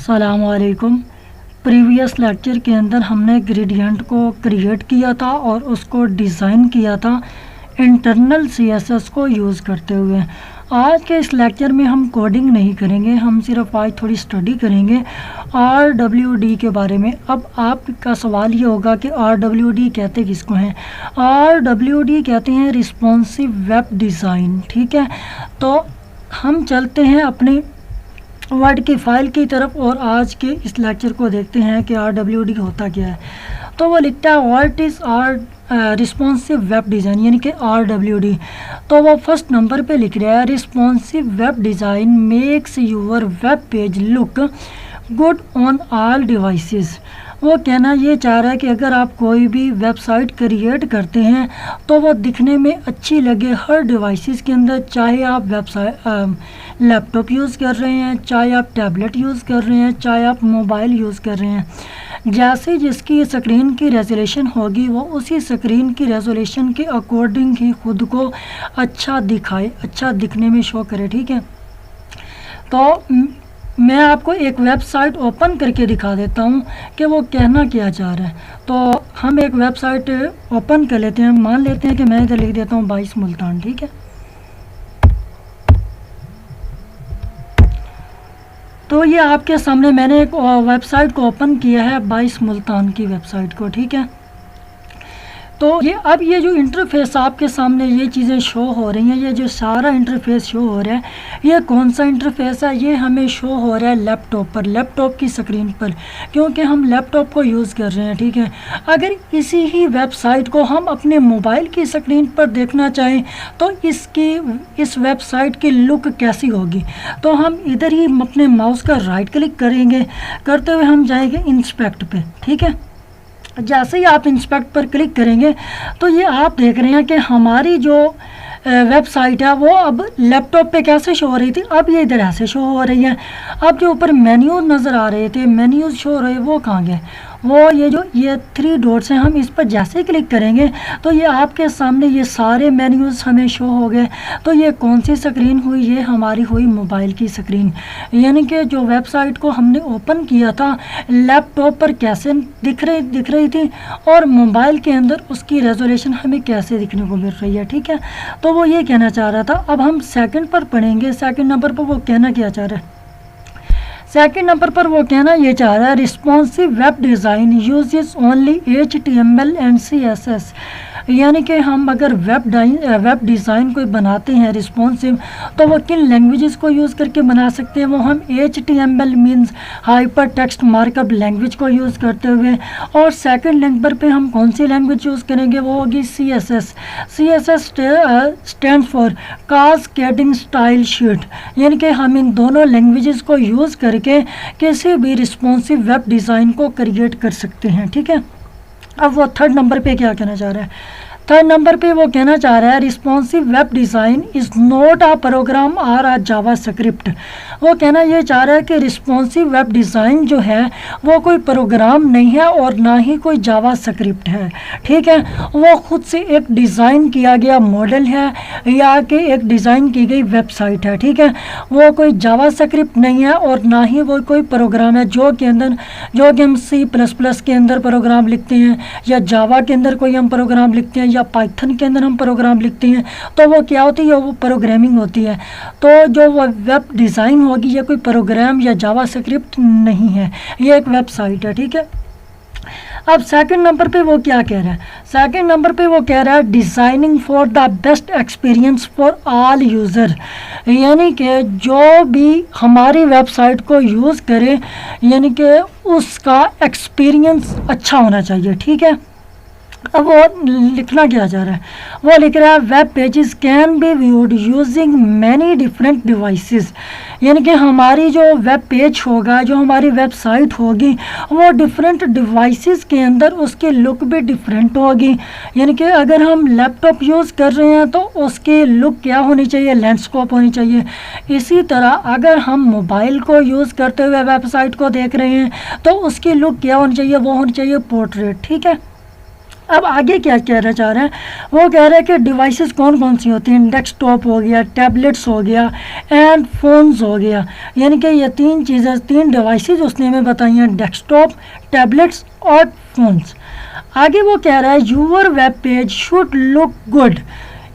अस्सलामुअलैकुम। Previous lecture के अंदर हमने ग्रेडियंट को क्रिएट किया था और उसको डिज़ाइन किया था इंटरनल सीएसएस को यूज़ करते हुए। आज के इस लेक्चर में हम कोडिंग नहीं करेंगे, हम सिर्फ आज थोड़ी स्टडी करेंगे RWD के बारे में। अब आपका सवाल ये होगा कि RWD कहते किसको हैं? RWD कहते हैं रिस्पॉन्सिव वेब डिज़ाइन। ठीक है, तो हम चलते हैं अपनी वर्ड की फ़ाइल की तरफ और आज के इस लेक्चर को देखते हैं कि RWD होता क्या है। तो वो लिखता है what is responsive web design, यानी कि RWD। तो वो फर्स्ट नंबर पे लिख रहा है responsive web design makes your web page look good on all devices. वो कहना ये चाह रहा है कि अगर आप कोई भी वेबसाइट क्रिएट करते हैं तो वो दिखने में अच्छी लगे हर डिवाइसेस के अंदर, चाहे आप लैपटॉप यूज़ कर रहे हैं, चाहे आप टैबलेट यूज़ कर रहे हैं, चाहे आप मोबाइल यूज़ कर रहे हैं। जैसे जिसकी स्क्रीन की रेजोल्यूशन होगी वो उसी स्क्रीन की रेजोल्यूशन के अकॉर्डिंग ही खुद को अच्छा दिखाए, अच्छा दिखने में शो करे। ठीक है, तो मैं आपको एक वेबसाइट ओपन करके दिखा देता हूँ कि वो कहना क्या चाह रहा है। तो हम एक वेबसाइट ओपन कर लेते हैं। मान लेते हैं कि मैं इधर लिख देता हूँ 22 मुल्तान। ठीक है, तो ये आपके सामने मैंने एक वेबसाइट को ओपन किया है, 22 मुल्तान की वेबसाइट को। ठीक है, तो ये अब ये जो इंटरफेस आपके सामने ये चीज़ें शो हो रही हैं, ये जो सारा इंटरफेस शो हो रहा है, ये कौन सा इंटरफेस है? ये हमें शो हो रहा है लैपटॉप पर, लैपटॉप की स्क्रीन पर, क्योंकि हम लैपटॉप को यूज़ कर रहे हैं। ठीक है, अगर इसी ही वेबसाइट को हम अपने मोबाइल की स्क्रीन पर देखना चाहें तो इस वेबसाइट की लुक कैसी होगी? तो हम इधर ही अपने माउस का राइट क्लिक करेंगे, करते हुए हम जाएंगे इंस्पेक्ट पे। ठीक है, जैसे ही आप इंस्पेक्ट पर क्लिक करेंगे तो ये आप देख रहे हैं कि हमारी जो वेबसाइट है वो अब लैपटॉप पे कैसे शो हो रही थी, अब ये इधर ऐसे शो हो रही है। अब जो ऊपर मेन्यू नज़र आ रहे थे, मेन्यूज शो हो रहे, वो कहाँ गए? वो ये 3 डॉट्स हैं, हम इस पर जैसे क्लिक करेंगे तो ये आपके सामने ये सारे मेन्यूज़ हमें शो हो गए। तो ये कौन सी स्क्रीन हुई? ये हमारी हुई मोबाइल की स्क्रीन, यानी कि जो वेबसाइट को हमने ओपन किया था लैपटॉप पर कैसे दिख रही थी और मोबाइल के अंदर उसकी रेजोल्यूशन हमें कैसे दिखने को मिल रही है। ठीक है, तो वो ये कहना चाह रहा था। अब हम सेकंड पर पढ़ेंगे, सेकंड नंबर पर वो कहना क्या चाह रहा है? सेकंड नंबर पर वो कहना ये चाह रहा है responsive web design uses only HTML and CSS, यानी कि हम अगर वेब डिज़ाइन कोई बनाते हैं रिस्पॉन्सिव तो वो किन लैंग्वेजेस को यूज़ करके बना सकते हैं? वो हम HTML means hyper text markup language को यूज़ करते हुए, और सेकंड नंबर पे हम कौन सी लैंग्वेज यूज़ करेंगे? वो होगी CSS। CSS stand for cascading style sheet, यानी कि हम इन दोनों लैंग्वेजेस को यूज़ करके किसी भी रिस्पॉन्सिव वेब डिज़ाइन को क्रिएट कर सकते हैं। ठीक है, अब वो थर्ड नंबर पे क्या कहना चाह रहा है? थर्ड नंबर पे वो कहना चाह रहा है responsive web design is not a program or a Java script. वो कहना ये चाह रहा है कि रिस्पॉन्सिव वेब डिज़ाइन जो है वो कोई प्रोग्राम नहीं है और ना ही कोई जावा स्क्रिप्ट है। ठीक है, वो खुद से एक डिज़ाइन किया गया मॉडल है या कि एक डिज़ाइन की गई वेबसाइट है। ठीक है, वो कोई जावा स्क्रिप्ट नहीं है और ना ही वो कोई प्रोग्राम है जो कि हम C++ के अंदर प्रोग्राम लिखते हैं या जावा के अंदर कोई हम प्रोग्राम लिखते हैं या पाइथन के अंदर हम प्रोग्राम लिखते हैं। तो वो क्या होती है? वो प्रोग्रामिंग होती है। तो जो वो वेब डिज़ाइन होगी ये कोई प्रोग्राम या जावा स्क्रिप्ट नहीं है, ये एक वेबसाइट है। ठीक है, अब सेकंड नंबर पे वो क्या कह रहा है? सेकंड नंबर पे वो कह रहा है designing for the best experience for all user, यानी कि जो भी हमारी वेबसाइट को यूज़ करे यानी कि उसका एक्सपीरियंस अच्छा होना चाहिए। ठीक है, अब वो लिखना क्या चाह रहा है? वो लिख रहा है web pages can be viewed using many different devices, यानी कि हमारी जो वेब पेज होगा, जो हमारी वेबसाइट होगी वो डिफरेंट डिवाइसेस के अंदर उसकी लुक भी डिफरेंट होगी। यानी कि अगर हम लैपटॉप यूज़ कर रहे हैं तो उसकी लुक क्या होनी चाहिए? लैंडस्केप होनी चाहिए। इसी तरह अगर हम मोबाइल को यूज़ करते हुए वेबसाइट को देख रहे हैं तो उसकी लुक क्या होनी चाहिए? वो होनी चाहिए पोर्ट्रेट। ठीक है, अब आगे क्या कहना चाह रहे हैं, वो कह रहे हैं कि डिवाइसेस कौन कौन सी होती हैं, डेस्कटॉप हो गया, टैबलेट्स हो गया एंड फोन्स हो गया। यानी कि ये तीन चीज़ें, तीन डिवाइसेस उसने हमें बताई हैं, डेस्कटॉप, टैबलेट्स और फोन्स। आगे वो कह रहा है your web page should look good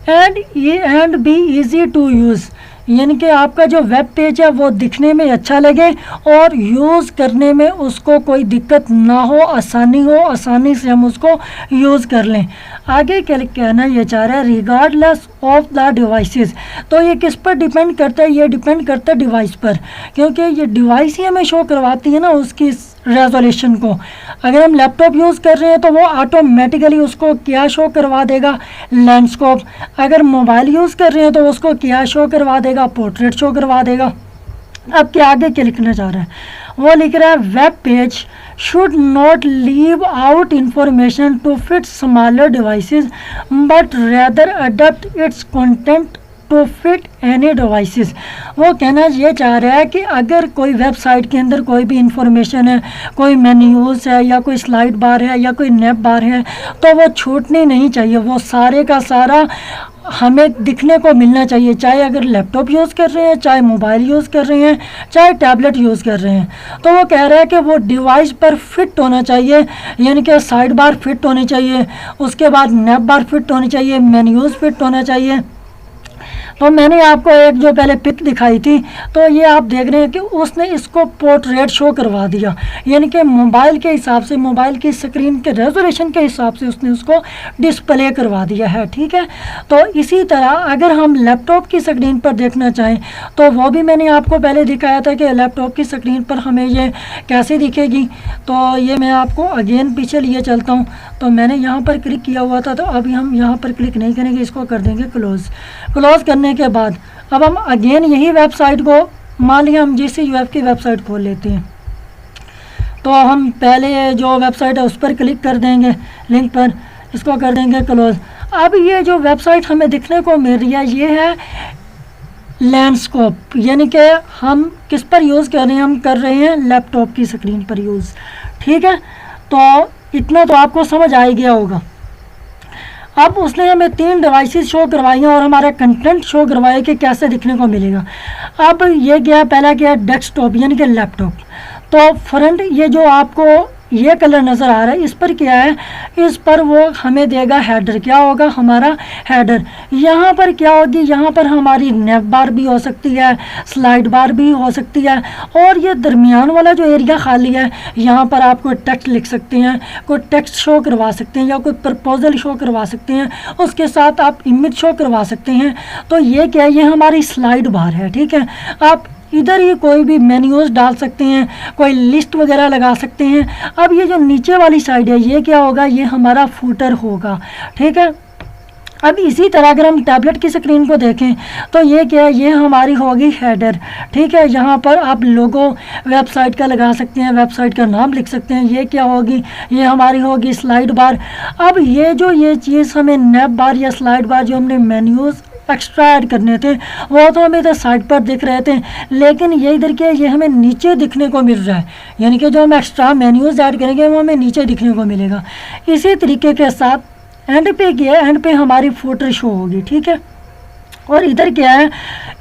and be easy to use. यानी कि आपका जो वेब पेज है वो दिखने में अच्छा लगे और यूज़ करने में उसको कोई दिक्कत ना हो, आसानी से हम उसको यूज़ कर लें। आगे क्या कहना ये चाह रहा है, रिगार्डलेस ऑफ द डिवाइसेस। तो ये किस पर डिपेंड करता है, ये डिपेंड करता है डिवाइस पर, क्योंकि ये डिवाइस ही हमें शो करवाती है ना उसकी रेजोल्यूशन को। अगर हम लैपटॉप यूज़ कर रहे हैं तो वो ऑटोमेटिकली उसको क्या शो करवा देगा, लैंडस्केप। अगर मोबाइल यूज़ कर रहे हैं तो उसको क्या शो करवा देगा, पोर्ट्रेट शो करवा देगा। अब क्या आगे क्या लिखना चाह रहा है, वो लिख रहा है web page should not leave out information to fit smaller devices but rather adapt its content to fit any devices. वो कहना ये चाह रहा है कि अगर कोई वेबसाइट के अंदर कोई भी इंफॉर्मेशन है, कोई मेन्यूज़ है या कोई स्लाइड बार है या कोई नेप बार है, तो वो छूटनी नहीं चाहिए, वो सारे का सारा हमें दिखने को मिलना चाहिए, चाहे अगर लैपटॉप यूज़ कर रहे हैं, चाहे मोबाइल यूज़ कर रहे हैं, चाहे टैबलेट यूज़ कर रहे हैं। तो वो कह रहा है कि वो डिवाइस पर फिट होना चाहिए, यानी कि साइड बार फिट होनी चाहिए, उसके बाद नेप बार फिट होनी चाहिए, मेन्यूज़ फिट होना चाहिए। तो मैंने आपको एक जो पहले पिक दिखाई थी, तो ये आप देख रहे हैं कि उसने इसको पोर्ट्रेट शो करवा दिया, यानी कि मोबाइल के हिसाब से, मोबाइल की स्क्रीन के रेजोल्यूशन के हिसाब से उसने उसको डिस्प्ले करवा दिया है। ठीक है, तो इसी तरह अगर हम लैपटॉप की स्क्रीन पर देखना चाहें तो वो भी मैंने आपको पहले दिखाया था कि लैपटॉप की स्क्रीन पर हमें ये कैसे दिखेगी। तो ये मैं आपको अगेन पीछे लिए चलता हूँ। तो मैंने यहाँ पर क्लिक किया हुआ था, तो अभी हम यहाँ पर क्लिक नहीं करेंगे, इसको कर देंगे क्लोज़ करने के बाद अब हम अगेन यही वेबसाइट को, मान लिया हम GCUF की वेबसाइट खोल लेते हैं, तो हम पहले जो वेबसाइट है उस पर क्लिक कर देंगे, लिंक पर, इसको कर देंगे क्लोज। अब ये जो वेबसाइट हमें दिखने को मिल रही है ये है लैंडस्केप, यानी कि हम किस पर यूज़ कर रहे हैं, हम कर रहे हैं लैपटॉप की स्क्रीन पर यूज़। ठीक है, तो इतना तो आपको समझ आ ही गया होगा। अब उसने हमें 3 डिवाइसेस शो करवाई हैं और हमारा कंटेंट शो करवाया कि कैसे दिखने को मिलेगा। अब ये क्या, पहला क्या है डेस्कटॉप यानी कि लैपटॉप। तो फ्रंट ये जो आपको ये कलर नज़र आ रहा है, इस पर क्या है, इस पर वो हमें देगा हेडर। क्या होगा हमारा हेडर। यहाँ पर क्या होगी, यहाँ पर हमारी नेप बार भी हो सकती है, स्लाइड बार भी हो सकती है, और ये दरमियान वाला जो एरिया खाली है यहाँ पर आप कोई टेक्स्ट लिख सकते हैं, कोई टेक्स्ट शो करवा सकते हैं या कोई प्रपोजल शो करवा सकते हैं, उसके साथ आप इमेज शो करवा सकते हैं। तो ये क्या है, ये हमारी स्लाइड बार है। ठीक है, आप इधर ही कोई भी मेन्यूज़ डाल सकते हैं, कोई लिस्ट वगैरह लगा सकते हैं। अब ये जो नीचे वाली साइड है ये क्या होगा, ये हमारा फूटर होगा। ठीक है, अब इसी तरह अगर हम टैबलेट की स्क्रीन को देखें तो ये क्या है, ये हमारी होगी हेडर। ठीक है, यहाँ पर आप लोगो वेबसाइट का लगा सकते हैं, वेबसाइट का नाम लिख सकते हैं। ये क्या होगी, ये हमारी होगी स्लाइड बार। अब ये चीज़ हमें नेप बार या स्लाइड बार जो हमने मेन्यूज़ एक्स्ट्रा ऐड करने थे वो तो हमें इधर साइड पर दिख रहे थे, लेकिन ये इधर के ये हमें नीचे दिखने को मिल रहा है, यानी कि जो हम एक्स्ट्रा मेन्यूज़ ऐड करेंगे वो हमें नीचे दिखने को मिलेगा। इसी तरीके के साथ एंड पे किया, एंड पे हमारी फुटर शो होगी। ठीक है, और इधर क्या है,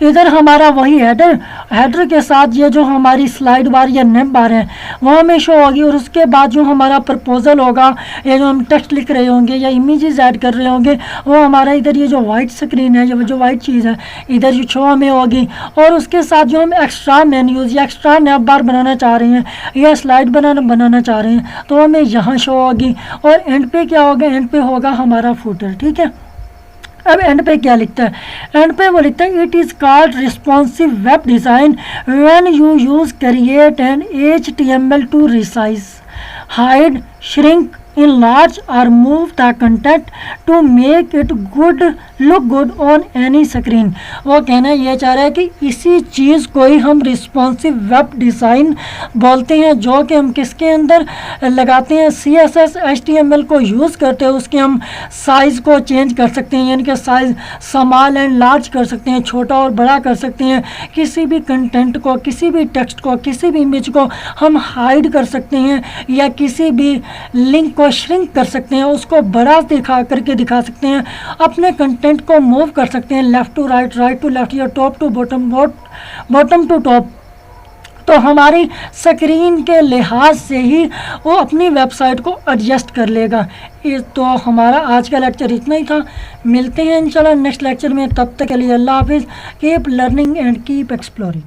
इधर हमारा वही हेडर के साथ ये जो हमारी स्लाइड बार या नेम बार है वो हमें शो होगी, और उसके बाद जो हमारा प्रपोजल होगा या जो हम टेक्स्ट लिख रहे होंगे या इमेजेस ऐड कर रहे होंगे वो हमारा इधर ये जो वाइट स्क्रीन है, जो वाइट चीज़ है इधर जो शो हमें होगी। और उसके साथ जो हम एक्स्ट्रा मेन्यूज़ या एक्स्ट्रा नेम बार बनाना चाह रहे हैं या स्लाइड बनाना चाह रहे हैं तो हमें यहाँ शो होगी। और एंड पे क्या होगा, एंड पे होगा हमारा फुटर। ठीक है, अब एंड पे क्या लिखता है, एंड पे वो लिखता है it is called responsive web design when you use create an HTML to resize, hide, shrink, enlarge or move the content to make it look good on any screen। वो कहना ये चाह रहा है कि इसी चीज़ को ही हम रिस्पॉन्सिव वेब डिज़ाइन बोलते हैं, जो कि हम किसके अंदर लगाते हैं, CSS HTML को यूज़ करते हैं, उसके हम साइज़ को चेंज कर सकते हैं, यानी कि साइज़ स्मॉल एंड लार्ज कर सकते हैं, छोटा और बड़ा कर सकते हैं। किसी भी कंटेंट को, किसी भी टेक्स्ट को, किसी भी इमेज को हम हाइड कर सकते हैं या किसी भी लिंक को श्रिंक कर सकते हैं, उसको बड़ा दिखा करके दिखा सकते हैं, अपने कंटेंट को मूव कर सकते हैं left to right, right to left या top to bottom, bottom to top. तो हमारी स्क्रीन के लिहाज से ही वो अपनी वेबसाइट को एडजस्ट कर लेगा। तो हमारा आज का लेक्चर इतना ही था। मिलते हैं इंशाल्लाह नेक्स्ट लेक्चर में, तब तक के लिए अल्लाह हाफिज़। Keep learning and keep exploring.